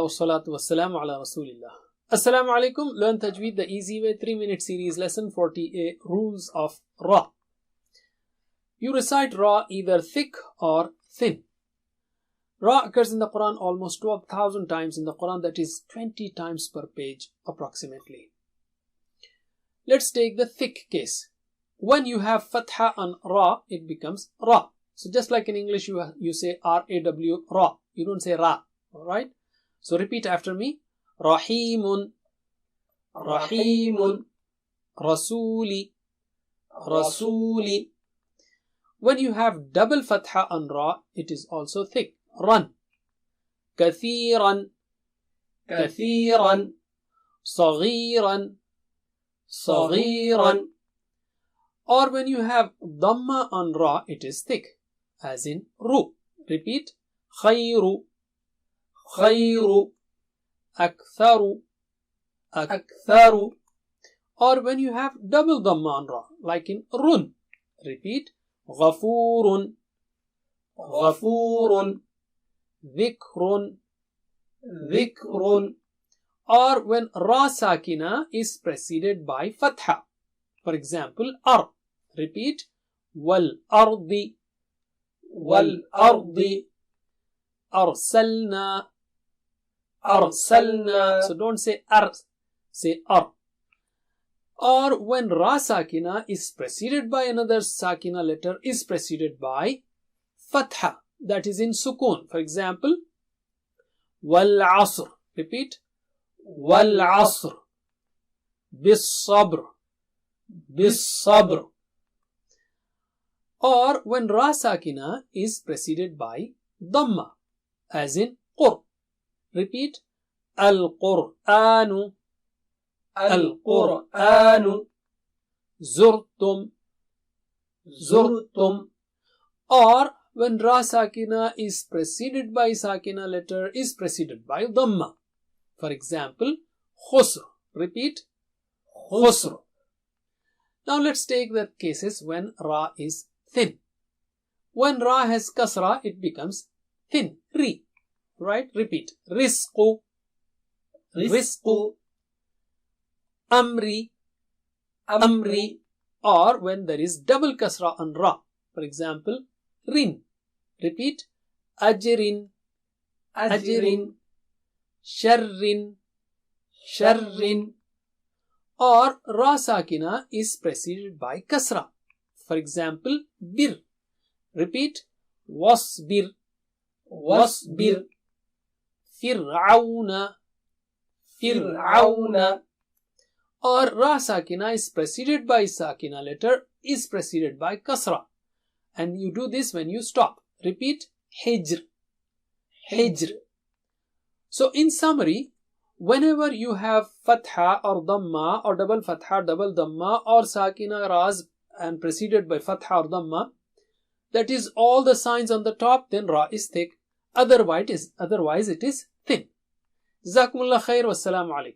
Wassalatu wassalamu ala rasulillah. Assalamu alaikum. Learn Tajweed the easy way. 3-minute series. Lesson 40A. Rules of Ra. You recite Ra either thick or thin. Ra occurs in the Quran almost 12,000 times in the Quran, that is 20 times per page approximately. Let's take the thick case. When you have Fatha on Ra, it becomes Ra. So just like in English you say R-A-W, Ra. You don't say Ra. Alright? So repeat after me. Rahimun, Rahimun, Rasuli, Rasuli. When you have double Fatha on Ra, it is also thick. Run. Kathiran, Kathiran, Saghiran, Saghiran. Or when you have Dhamma on Ra, it is thick, as in Ru. Repeat. Khayru, Khayru, Aktharu, Aktharu. Or when you have double Dhamma on Ra, like in Run. Repeat. Ghafurun, Ghafurun, Dhikrun, Dhikrun. Or when Ra Sakina is preceded by Fatha. For example, Ar. Repeat. Wal Ardi, Wal Ardi, Arsalna, Arsalna. So don't say Ar, say Ar. Or when Ra Sakina is preceded by another Sakina letter is preceded by Fatha, that is in Sukun. For example, Wal Asr. Repeat. Wal Asr, Bis Sabr, Bis Sabr. Or when Ra Sakina is preceded by Dhamma, as in Qur. Repeat. Al-Qur'anu, Al-Qur'anu, Zurtum, Zurtum. Or when Ra Sakina is preceded by Sakina letter is preceded by Dhamma. For example, Khusr. Repeat. Khusr. Now let's take the cases when Ra is thin. When Ra has Kasra, it becomes thin. Ri. Right? Repeat. Rizqu, Rizqu, Amri, Amri. Or when there is double Kasra on Ra. For example, Rin. Repeat. Ajrin, Ajrin, Sharrin, Sharrin. Or Ra Sakina is preceded by Kasra. For example, Bir. Repeat. Wasbir, Wasbir, Fir'auna, Fir'auna. Or Ra Sakina is preceded by Sakina letter is preceded by Kasra. And you do this when you stop. Repeat. Hijr, Hijr. So in summary, whenever you have Fatha or Dhamma or double Fatha, double Dhamma or Sakina Raz and preceded by Fatha or Dhamma, that is all the signs on the top, then Ra is thick. Otherwise it is thin. Jazakumullah khair. Wassalamu alaikum.